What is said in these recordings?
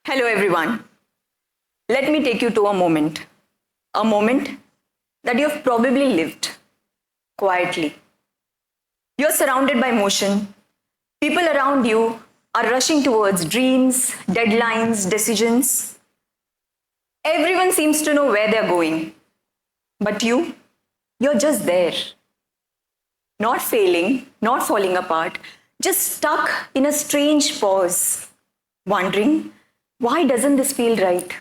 Hello everyone. Let me take you to a moment that you have probably lived quietly. You're surrounded by motion. People around you are rushing towards dreams, deadlines, decisions. Everyone seems to know where they're going. But you're just there. Not failing, not falling apart, just stuck in a strange pause, wondering, why doesn't this feel right?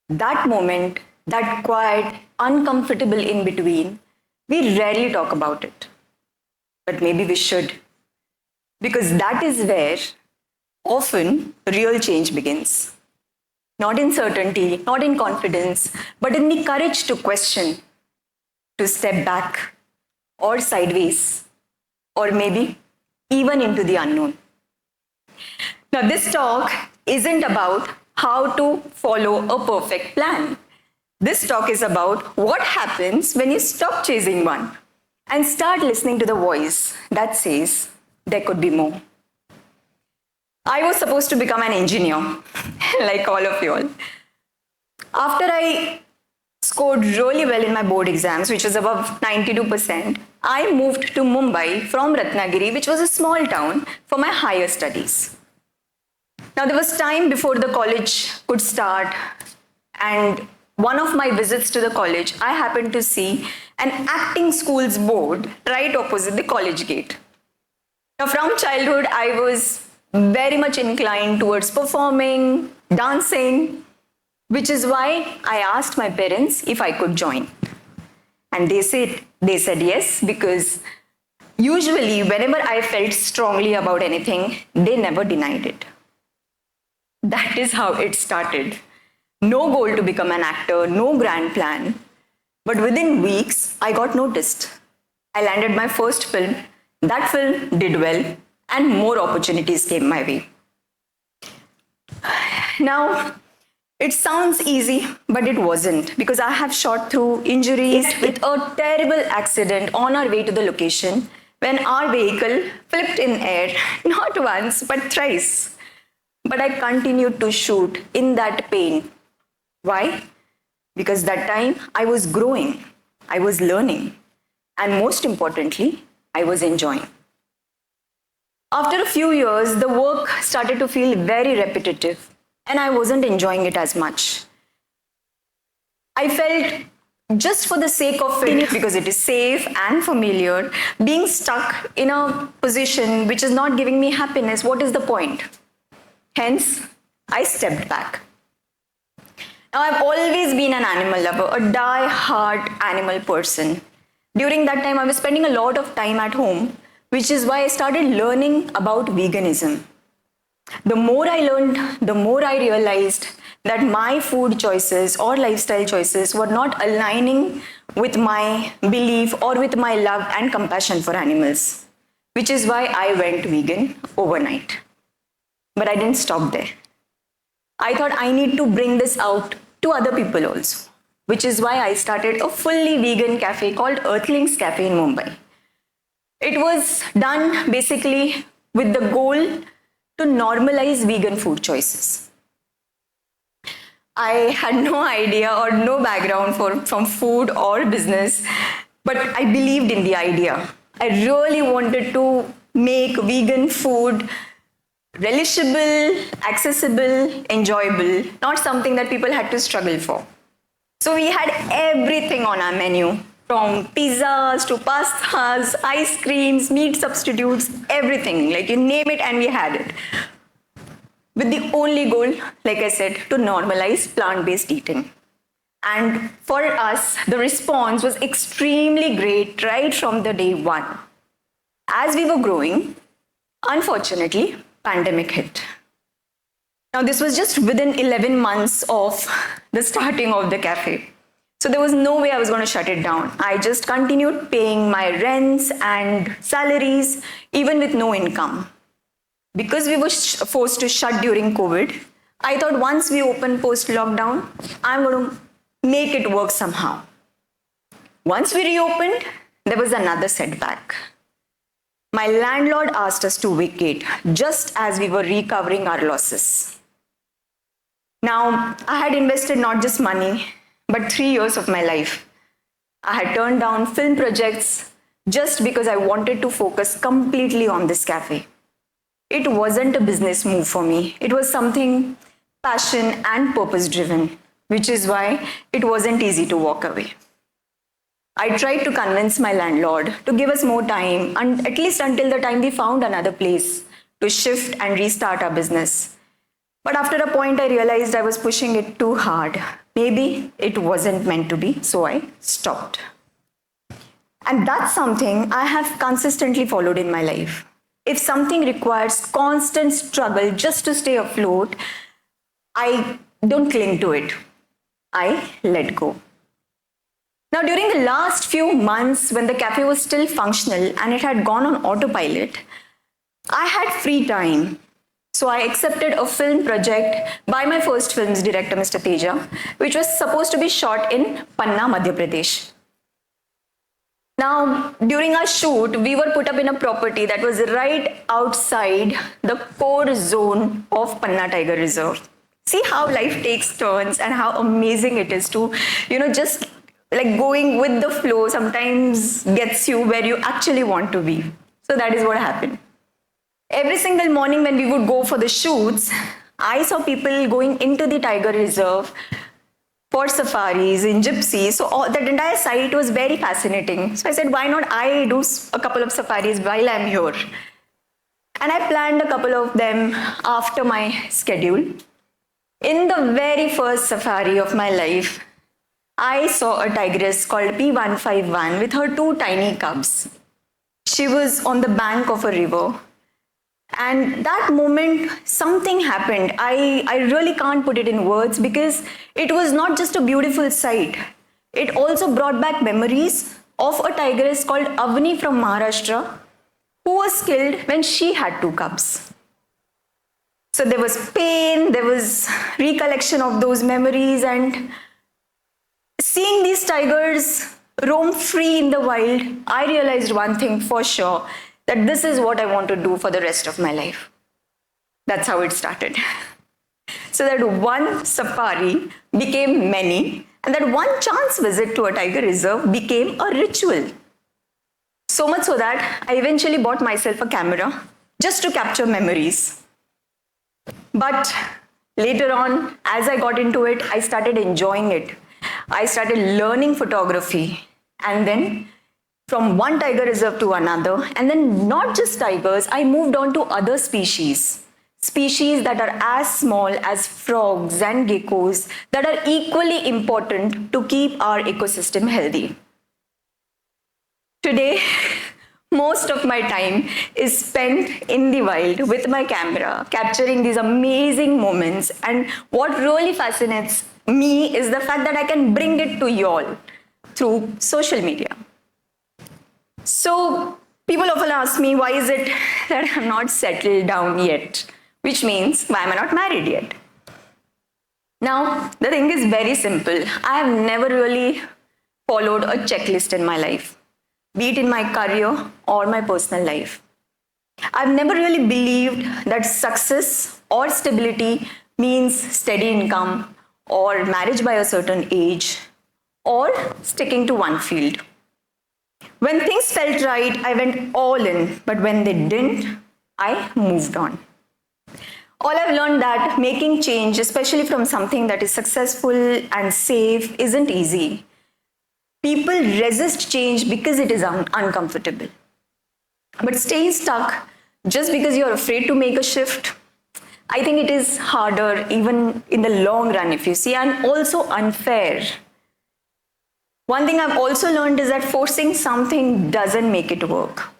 That moment, that quiet, uncomfortable in between, we rarely talk about it. But maybe we should. Because that is where often real change begins. Not in certainty, not in confidence, but in the courage to question, to step back, or sideways, or maybe even into the unknown. Now, this talk isn't about how to follow a perfect plan. This talk is about what happens when you stop chasing one and start listening to the voice that says there could be more. I was supposed to become an engineer, like all of you all. After I scored really well in my board exams, which was above 92%, I moved to Mumbai from Ratnagiri, which was a small town, for my higher studies. Now, there was time before the college could start, and one of my visits to the college, I happened to see an acting schools board right opposite the college gate. Now, from childhood, I was very much inclined towards performing, dancing, which is why I asked my parents if I could join. And they said yes, because usually whenever I felt strongly about anything, they never denied it. That is how it started. No goal to become an actor, no grand plan. But within weeks, I got noticed. I landed my first film. That film did well, and more opportunities came my way. Now, it sounds easy, but it wasn't, because I have shot through injuries with a terrible accident on our way to the location when our vehicle flipped in air, not once, but thrice. But I continued to shoot in that pain. Why? Because that time I was growing, I was learning, and most importantly, I was enjoying. After a few years, the work started to feel very repetitive, and I wasn't enjoying it as much. I felt just for the sake of it, because it is safe and familiar, being stuck in a position which is not giving me happiness, what is the point? Hence, I stepped back. Now, I've always been an animal lover, a die-hard animal person. During that time, I was spending a lot of time at home, which is why I started learning about veganism. The more I learned, the more I realized that my food choices or lifestyle choices were not aligning with my belief or with my love and compassion for animals, which is why I went vegan overnight. But I didn't stop there. I thought I need to bring this out to other people also, which is why I started a fully vegan cafe called Earthlings Cafe in Mumbai. It was done basically with the goal to normalize vegan food choices. I had no idea or no background from food or business, but I believed in the idea. I really wanted to make vegan food relishable, accessible, enjoyable, not something that people had to struggle for. So we had everything on our menu, from pizzas to pastas, ice creams, meat substitutes, everything. Like you name it and we had it. With the only goal, like I said, to normalize plant-based eating. And for us, the response was extremely great right from the day one. As we were growing, unfortunately, pandemic hit. Now, this was just within 11 months of the starting of the cafe. So there was no way I was going to shut it down. I just continued paying my rents and salaries, even with no income. Because we were forced to shut during COVID, I thought once we open post-lockdown, I'm going to make it work somehow. Once we reopened, there was another setback. My landlord asked us to vacate just as we were recovering our losses. Now, I had invested not just money, but 3 years of my life. I had turned down film projects just because I wanted to focus completely on this cafe. It wasn't a business move for me. It was something passion and purpose driven, which is why it wasn't easy to walk away. I tried to convince my landlord to give us more time, and at least until the time we found another place to shift and restart our business. But after a point, I realized I was pushing it too hard. Maybe it wasn't meant to be, so I stopped. And that's something I have consistently followed in my life. If something requires constant struggle just to stay afloat, I don't cling to it. I let go. Now, during the last few months, when the cafe was still functional and it had gone on autopilot, I had free time. So I accepted a film project by my first film's director, Mr. Teja, which was supposed to be shot in Panna, Madhya Pradesh. Now, during our shoot, we were put up in a property that was right outside the core zone of Panna Tiger Reserve. See how life takes turns and how amazing it is to, just like going with the flow sometimes gets you where you actually want to be. So that is what happened. Every single morning when we would go for the shoots, I saw people going into the Tiger Reserve for safaris, in gypsies. So that entire site was very fascinating. So I said, why not I do a couple of safaris while I'm here? And I planned a couple of them after my schedule. In the very first safari of my life, I saw a tigress called P151 with her 2 tiny cubs. She was on the bank of a river. And that moment, something happened. I really can't put it in words because it was not just a beautiful sight. It also brought back memories of a tigress called Avni from Maharashtra who was killed when she had 2 cubs. So there was pain, there was recollection of those memories, and seeing these tigers roam free in the wild, I realized one thing for sure, that this is what I want to do for the rest of my life. That's how it started. So that one safari became many, and that one chance visit to a tiger reserve became a ritual. So much so that I eventually bought myself a camera just to capture memories. But later on, as I got into it, I started enjoying it. I started learning photography, and then from one tiger reserve to another, and then not just tigers, I moved on to other species that are as small as frogs and geckos that are equally important to keep our ecosystem healthy. Today, most of my time is spent in the wild with my camera, capturing these amazing moments, and what really fascinates me is the fact that I can bring it to you all through social media. So people often ask me, why is it that I'm not settled down yet? Which means, why am I not married yet? Now, the thing is very simple. I have never really followed a checklist in my life, be it in my career or my personal life. I've never really believed that success or stability means steady income or marriage by a certain age or sticking to one field. When things felt right, I went all in, but when they didn't, I moved on. All I've learned that making change, especially from something that is successful and safe, isn't easy. People resist change because it is uncomfortable. But staying stuck just because you're afraid to make a shift, I think it is harder even in the long run, if you see, and also unfair. One thing I've also learned is that forcing something doesn't make it work.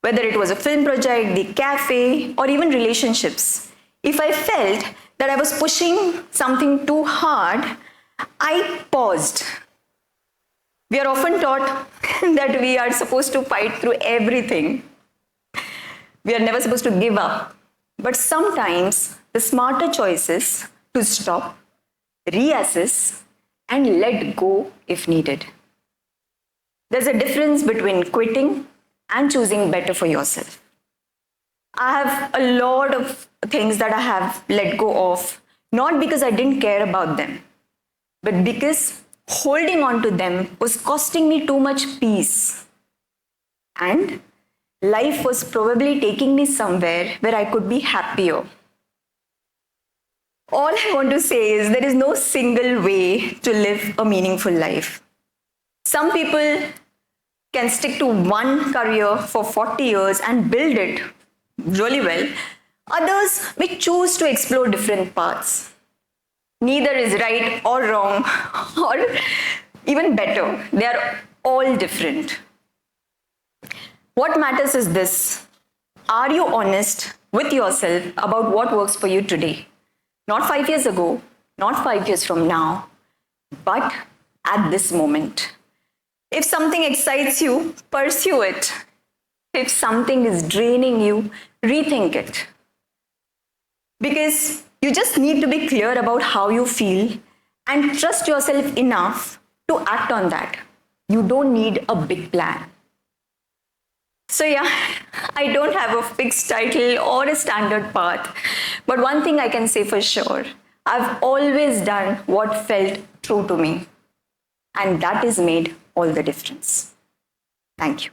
Whether it was a film project, the cafe, or even relationships. If I felt that I was pushing something too hard, I paused. We are often taught that we are supposed to fight through everything. We are never supposed to give up. But sometimes the smarter choice is to stop, reassess, and let go if needed. There's a difference between quitting and choosing better for yourself. I have a lot of things that I have let go of, Not because I didn't care about them, but because holding on to them was costing me too much peace. And life was probably taking me somewhere where I could be happier. All I want to say is there is no single way to live a meaningful life. Some people can stick to one career for 40 years and build it really well. Others may choose to explore different paths. Neither is right or wrong or even better. They are all different. What matters is this: are you honest with yourself about what works for you today? Not 5 years ago, not 5 years from now, but at this moment. If something excites you, pursue it. If something is draining you, rethink it. Because you just need to be clear about how you feel and trust yourself enough to act on that. You don't need a big plan. So yeah, I don't have a fixed title or a standard path, but one thing I can say for sure, I've always done what felt true to me, and that has made all the difference. Thank you.